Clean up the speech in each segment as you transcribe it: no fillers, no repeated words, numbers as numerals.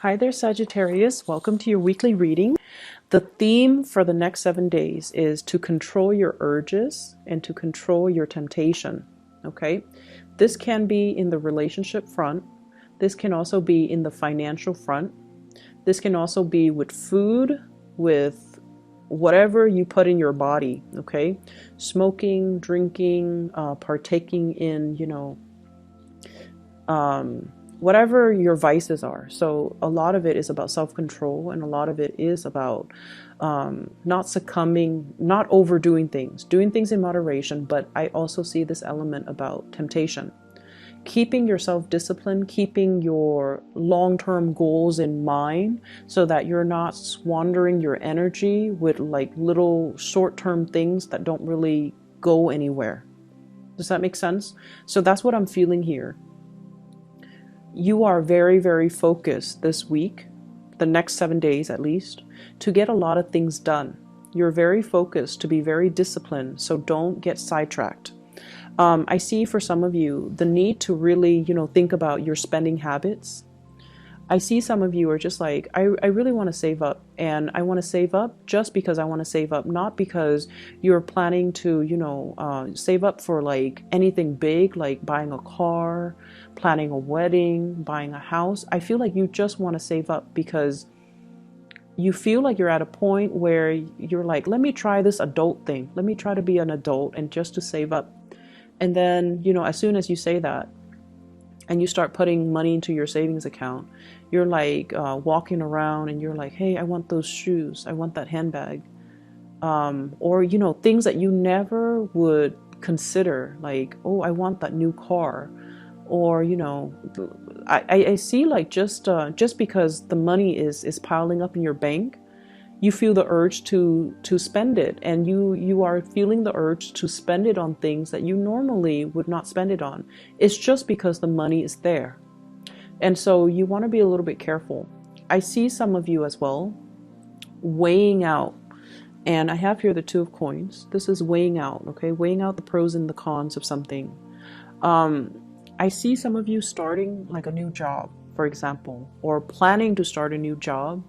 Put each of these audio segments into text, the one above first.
Hi there, Sagittarius. Welcome to your weekly reading. The theme for the next 7 days is to control your urges and to control your temptation. Okay? This can be in the relationship front. This can also be in the financial front. This can also be with food, with whatever you put in your body. Okay? Smoking, drinking, partaking in, whatever your vices are. So a lot of it is about self-control, and a lot of it is about not succumbing, not overdoing things, doing things in moderation. But I also see this element about temptation, keeping yourself disciplined, keeping your long-term goals in mind so that you're not squandering your energy with like little short-term things that don't really go anywhere. Does that make sense? So that's what I'm feeling here. You are very, very focused this week, the next 7 days at least, to get a lot of things done. You're very focused to be very disciplined, so don't get sidetracked. I see for some of you the need to really, think about your spending habits. I see some of you are just like, I really want to save up, and I want to save up just because I want to save up, not because you're planning to, save up for like anything big, like buying a car, planning a wedding, buying a house. I feel like you just want to save up because you feel like you're at a point where you're like, let me try this adult thing. Let me try to be an adult and just to save up. And then, as soon as you say that, and you start putting money into your savings account, you're like walking around and you're like, hey, I want those shoes, I want that handbag, or things that you never would consider, like, oh, I want that new car. Or I see like just because the money is piling up in your bank, you feel the urge to spend it, and you are feeling the urge to spend it on things that you normally would not spend it on. It's just because the money is there. And so you want to be a little bit careful. I see some of you as well weighing out, and I have here the Two of Coins. This is weighing out, okay? Weighing out the pros and the cons of something. I see some of you starting like a new job, for example, or planning to start a new job.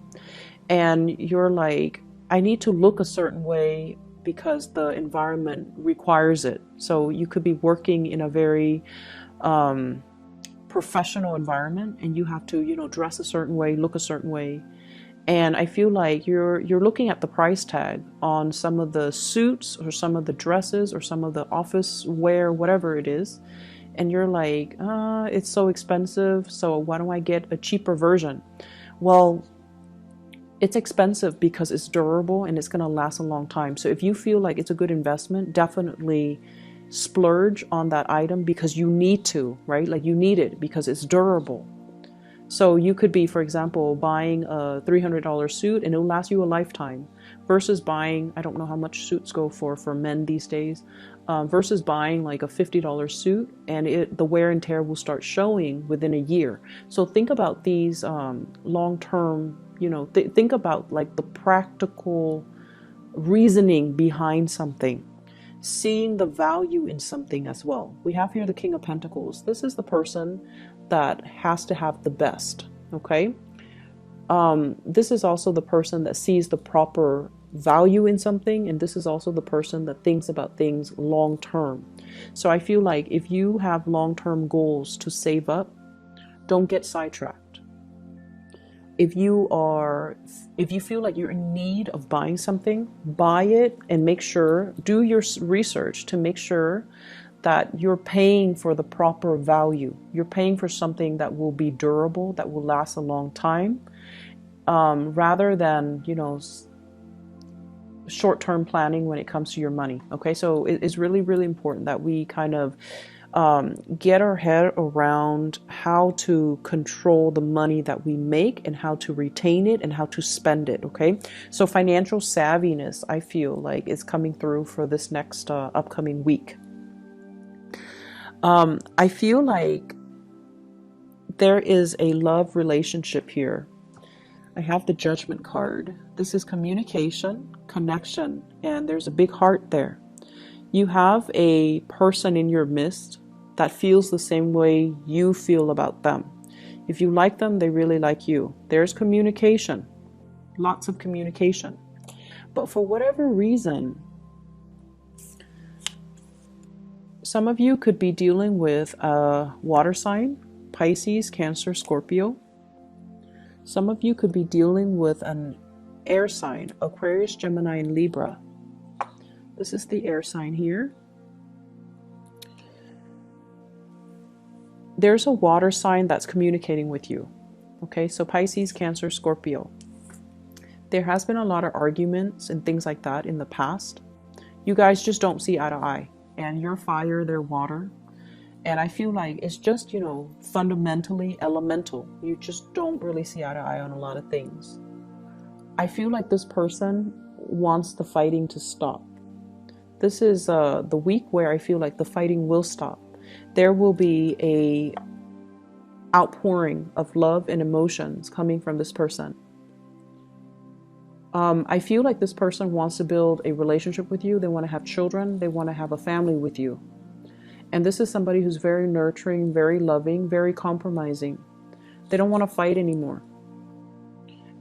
And you're like, I need to look a certain way because the environment requires it. So you could be working in a very professional environment, and you have to, dress a certain way, look a certain way. And I feel like you're looking at the price tag on some of the suits or some of the dresses or some of the office wear, whatever it is. And you're like, it's so expensive, so why don't I get a cheaper version? Well, it's expensive because it's durable and it's going to last a long time. So if you feel like it's a good investment, definitely splurge on that item because you need to, right? Like you need it because it's durable. So you could be, for example, buying a $300 suit and it'll last you a lifetime, versus buying, I don't know how much suits go for men these days, versus buying like a $50 suit and the wear and tear will start showing within a year. So think about these long-term, think about like the practical reasoning behind something, seeing the value in something as well. We have here the King of Pentacles. This is the person that has to have the best, okay? This is also the person that sees the proper value in something, and this is also the person that thinks about things long term. So I feel like if you have long-term goals to save up, don't get sidetracked. If you feel like you're in need of buying something, buy it, and make sure, do your research to make sure that you're paying for the proper value. You're paying for something that will be durable, that will last a long time, rather than, short-term planning when it comes to your money. Okay, so it's really, really important that we kind of get our head around how to control the money that we make and how to retain it and how to spend it. Okay, so financial savviness, I feel like, is coming through for this next upcoming week. I feel like there is a love relationship here. I have the Judgment card. This is communication, connection, and there's a big heart there. You have a person in your midst that feels the same way you feel about them. If you like them, they really like you. There's communication, lots of communication. But for whatever reason, some of you could be dealing with a water sign, Pisces, Cancer, Scorpio. Some of you could be dealing with an air sign, Aquarius, Gemini, and Libra. This is the air sign here. There's a water sign that's communicating with you. Okay, so Pisces, Cancer, Scorpio. There has been a lot of arguments and things like that in the past. You guys just don't see eye to eye. And you're fire, they're water. And I feel like it's just, you know, fundamentally elemental. You just don't really see eye to eye on a lot of things. I feel like this person wants the fighting to stop. This is the week where I feel like the fighting will stop. There will be a outpouring of love and emotions coming from this person. I feel like this person wants to build a relationship with you. They want to have children. They want to have a family with you. And this is somebody who's very nurturing, very loving, very compromising. They don't want to fight anymore.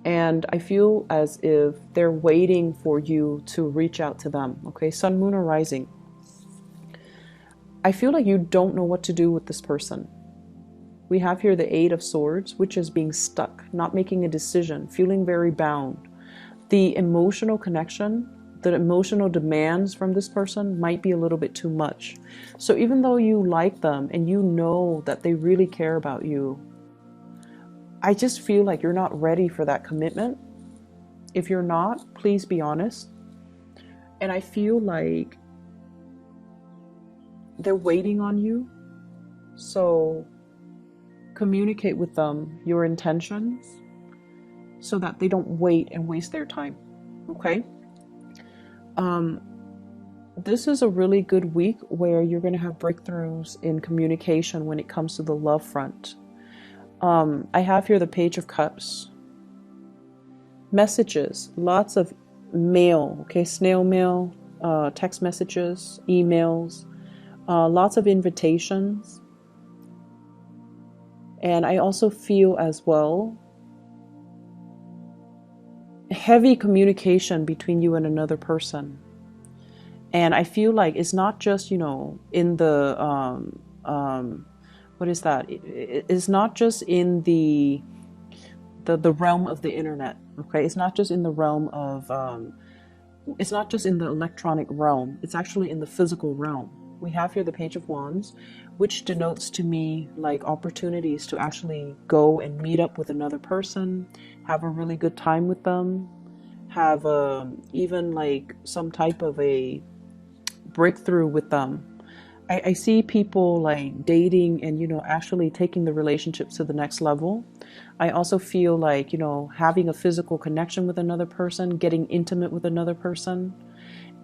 And I feel as if they're waiting for you to reach out to them. Okay, Sun, Moon, or Rising. I feel like you don't know what to do with this person. We have here the Eight of Swords, which is being stuck, not making a decision, feeling very bound. The emotional connection, the emotional demands from this person might be a little bit too much. So even though you like them and you know that they really care about you, I just feel like you're not ready for that commitment. If you're not, please be honest. And I feel like they're waiting on you. So communicate with them your intentions so that they don't wait and waste their time. Okay? This is a really good week where you're going to have breakthroughs in communication when it comes to the love front. I have here the Page of Cups. Messages, lots of mail, okay, snail mail, text messages, emails, lots of invitations. And I also feel as well heavy communication between you and another person. And I feel like it's not just, you know, in the what is that? It's not just in the realm of the internet. Okay, it's not just in the realm of it's not just in the electronic realm. It's actually in the physical realm. We have here the Page of Wands, which denotes to me like opportunities to actually go and meet up with another person, have a really good time with them, have even like some type of a breakthrough with them. I see people like dating and, you know, actually taking the relationships to the next level. I also feel like, you know, having a physical connection with another person, getting intimate with another person.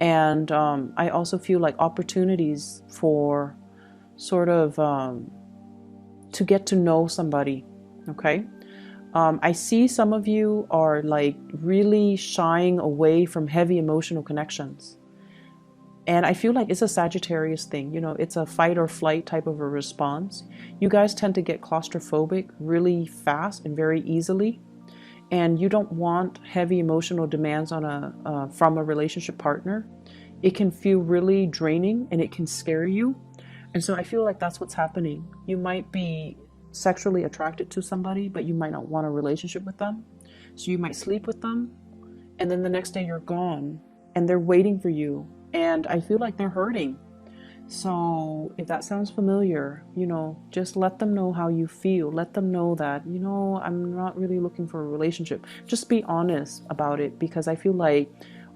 And I also feel like opportunities for sort of to get to know somebody. Okay. I see some of you are like really shying away from heavy emotional connections. And I feel like it's a Sagittarius thing. You know, it's a fight or flight type of a response. You guys tend to get claustrophobic really fast and very easily. And you don't want heavy emotional demands on from a relationship partner. It can feel really draining and it can scare you. And so I feel like that's what's happening. You might be sexually attracted to somebody, but you might not want a relationship with them. So you might sleep with them, and then the next day you're gone, and they're waiting for you. And I feel like they're hurting. So if that sounds familiar, you know, just let them know how you feel. Let them know that, you know, I'm not really looking for a relationship. Just be honest about it, because I feel like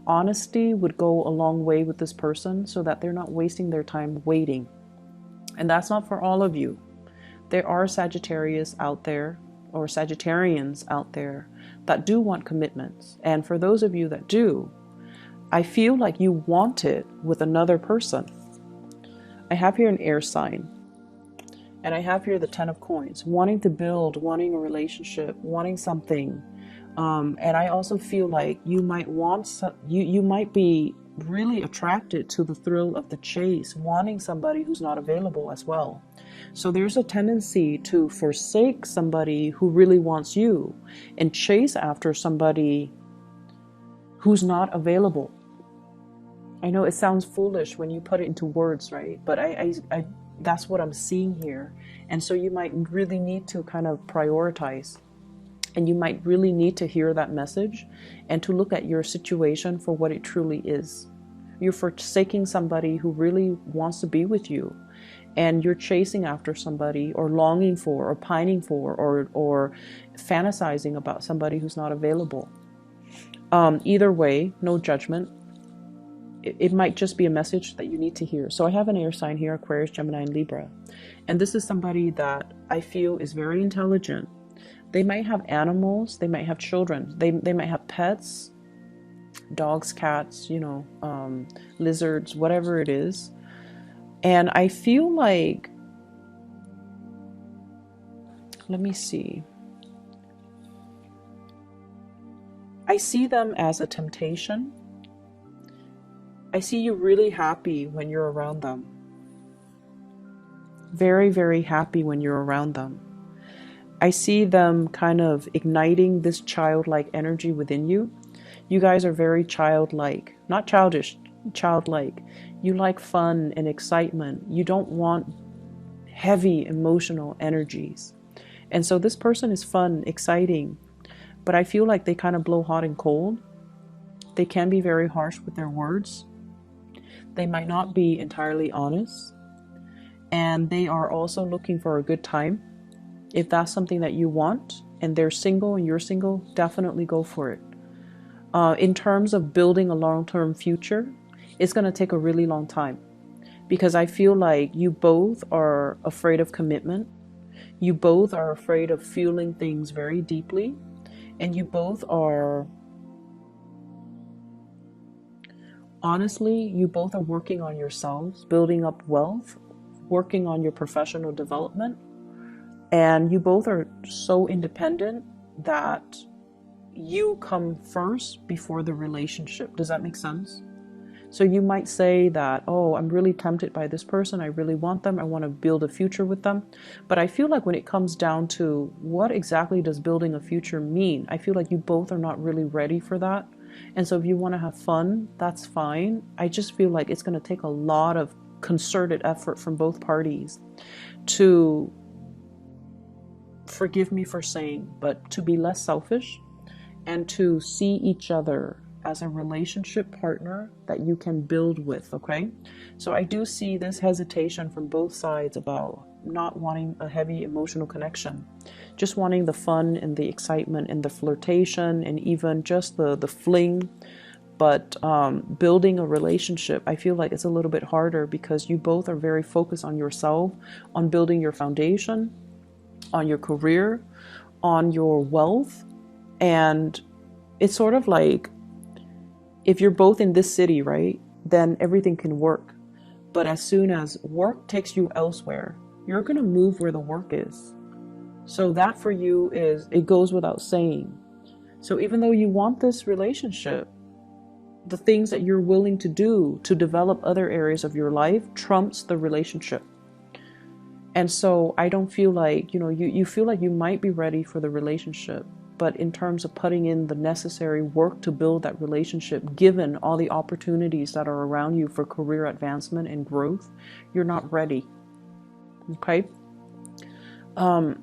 honesty would go a long way with this person so that they're not wasting their time waiting. And that's not for all of you. There are Sagittarius out there, or Sagittarians out there, that do want commitments. And for those of you that do, I feel like you want it with another person. I have here an air sign. And I have here the Ten of Coins. Wanting to build, wanting a relationship, wanting something. And I also feel like you might want you might be really attracted to the thrill of the chase, wanting somebody who's not available as well. So there's a tendency to forsake somebody who really wants you and chase after somebody who's not available. I know it sounds foolish when you put it into words, right? But I that's what I'm seeing here. And so you might really need to kind of prioritize, and you might really need to hear that message and to look at your situation for what it truly is. You're forsaking somebody who really wants to be with you, and you're chasing after somebody, or longing for, or pining for, or fantasizing about somebody who's not available. Either way, no judgment. It might just be a message that you need to hear. So I have an air sign here, Aquarius, Gemini, and Libra. And this is somebody that I feel is very intelligent. They might have animals, they might have children, they might have pets, dogs, cats, lizards, whatever it is. And I feel like, let me see. I see them as a temptation. I see you really happy when you're around them. Very, very happy when you're around them. I see them kind of igniting this childlike energy within you. You guys are very childlike, not childish, childlike. You like fun and excitement. You don't want heavy emotional energies. And so this person is fun, exciting, but I feel like they kind of blow hot and cold. They can be very harsh with their words. They might not be entirely honest. And they are also looking for a good time. If that's something that you want, and they're single and you're single, definitely go for it. In terms of building a long-term future, it's going to take a really long time, because I feel like you both are afraid of commitment. You both are afraid of feeling things very deeply, and you both are, honestly, you both are working on yourselves, building up wealth, working on your professional development. And you both are so independent that you come first before the relationship. Does that make sense? So you might say that, oh, I'm really tempted by this person. I really want them. I want to build a future with them. But I feel like when it comes down to what exactly does building a future mean, I feel like you both are not really ready for that. And so if you want to have fun, that's fine. I just feel like it's going to take a lot of concerted effort from both parties to, forgive me for saying, but to be less selfish and to see each other as a relationship partner that you can build with, okay? So I do see this hesitation from both sides about not wanting a heavy emotional connection, just wanting the fun and the excitement and the flirtation and even just the fling. But building a relationship, I feel like it's a little bit harder because you both are very focused on yourself, on building your foundation, on your career, on your wealth. And it's sort of like, if you're both in this city, right, then everything can work. But as soon as work takes you elsewhere, you're going to move where the work is. So that for you is, it goes without saying. So even though you want this relationship, the things that you're willing to do to develop other areas of your life trumps the relationship. And so I don't feel like, you feel like you might be ready for the relationship, but in terms of putting in the necessary work to build that relationship, given all the opportunities that are around you for career advancement and growth, you're not ready. Okay? I'm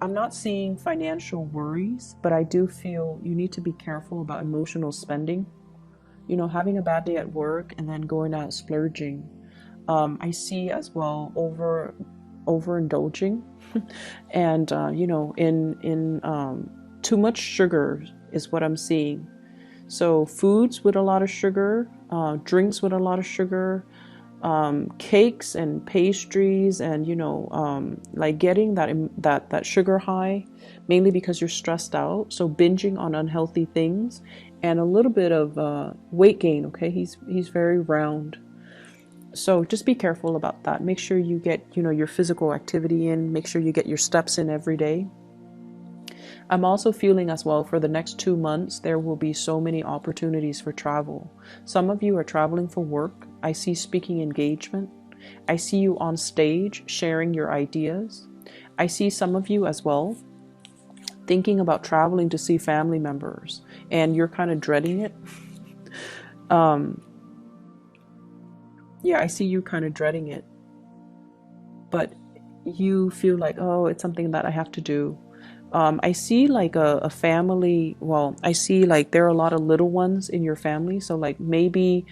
not seeing financial worries, but I do feel you need to be careful about emotional spending. Having a bad day at work and then going out splurging. I see as well overindulging, and in too much sugar is what I'm seeing. So foods with a lot of sugar, drinks with a lot of sugar, cakes and pastries, and like getting that sugar high, mainly because you're stressed out. So binging on unhealthy things, and a little bit of weight gain. Okay, he's very round. So just be careful about that. Make sure you get, your physical activity in. Make sure you get your steps in every day. I'm also feeling as well for the next 2 months, there will be so many opportunities for travel. Some of you are traveling for work. I see speaking engagement. I see you on stage sharing your ideas. I see some of you as well thinking about traveling to see family members, and you're kind of dreading it. Yeah, I see you kind of dreading it, but you feel like, oh, it's something that I have to do. I see like a family, well, I see like there are a lot of little ones in your family. So like maybe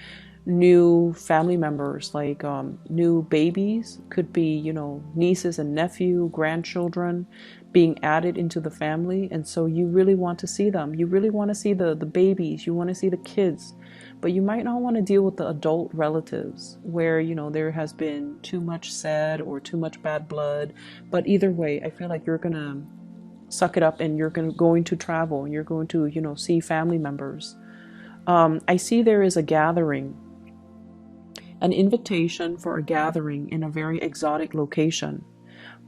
new family members, like new babies, could be, you know, nieces and nephew, grandchildren being added into the family. And so you really want to see them. You really want to see the babies. You want to see the kids. But you might not want to deal with the adult relatives where, you know, there has been too much said or too much bad blood. But either way, I feel like you're going to suck it up and you're going to travel and you're going to, you know, see family members. I see there is a gathering, an invitation for a gathering in a very exotic location,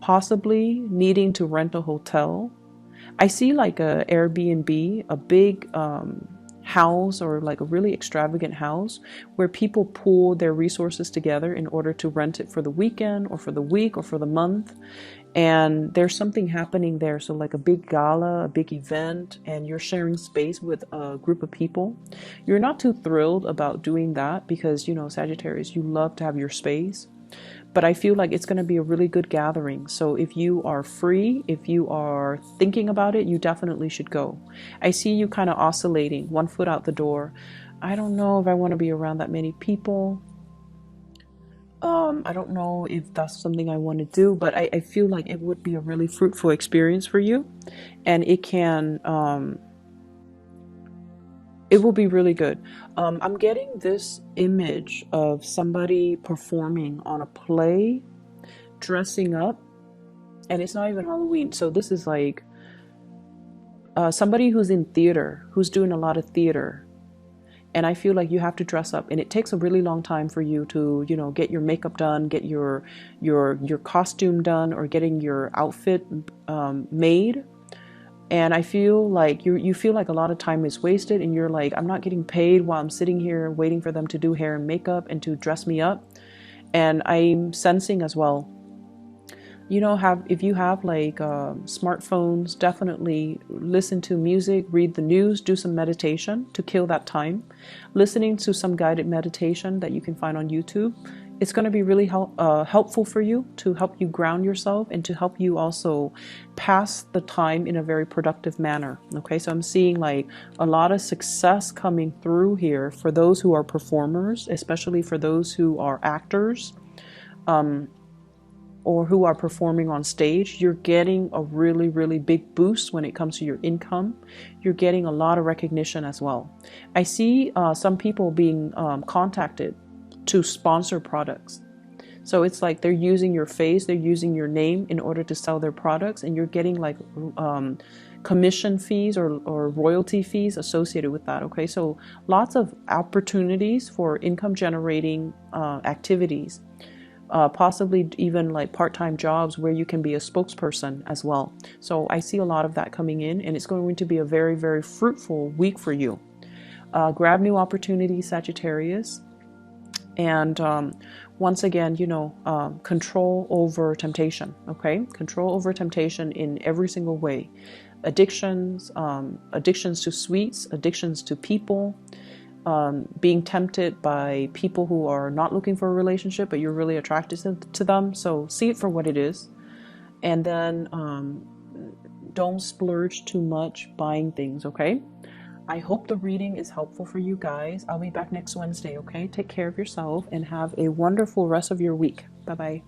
possibly needing to rent a hotel. I see like a Airbnb, a big house, or like a really extravagant house where people pool their resources together in order to rent it for the weekend or for the week or for the month. And there's something happening there. So like a big gala, a big event, and you're sharing space with a group of people. You're not too thrilled about doing that because, you know, Sagittarius, you love to have your space. But I feel like it's going to be a really good gathering. So if you are free, if you are thinking about it, you definitely should go. I see you kind of oscillating, one foot out the door. I don't know if I want to be around that many people. I don't know if that's something I want to do, but I feel like it would be a really fruitful experience for you. And it can, it will be really good. I'm getting this image of somebody performing on a play, dressing up, and it's not even Halloween. So this is like somebody who's in theater, who's doing a lot of theater. And I feel like you have to dress up, and it takes a really long time for you to, you know, get your makeup done, get your costume done, or getting your outfit made. And I feel like you feel like a lot of time is wasted, and you're like, I'm not getting paid while I'm sitting here waiting for them to do hair and makeup and to dress me up. And I'm sensing as well, you know, if you have like smartphones, definitely listen to music, read the news, do some meditation to kill that time. Listening to some guided meditation that you can find on YouTube, it's going to be really helpful for you, to help you ground yourself and to help you also pass the time in a very productive manner. Okay, so I'm seeing like a lot of success coming through here for those who are performers, especially for those who are actors. Or who are performing on stage. You're getting a really, really big boost when it comes to your income. You're getting a lot of recognition as well. I see some people being contacted to sponsor products. So it's like they're using your face, they're using your name in order to sell their products, and you're getting like commission fees or royalty fees associated with that. Okay, so lots of opportunities for income generating activities. Possibly even like part-time jobs where you can be a spokesperson as well. So I see a lot of that coming in, and it's going to be a very, very fruitful week for you. Grab new opportunities, Sagittarius. And once again, you know, control over temptation, okay? Control over temptation in every single way. Addictions, addictions to sweets, addictions to people, being tempted by people who are not looking for a relationship, but you're really attracted to them. So see it for what it is. And then don't splurge too much buying things, okay? I hope the reading is helpful for you guys. I'll be back next Wednesday, okay? Take care of yourself and have a wonderful rest of your week. Bye-bye.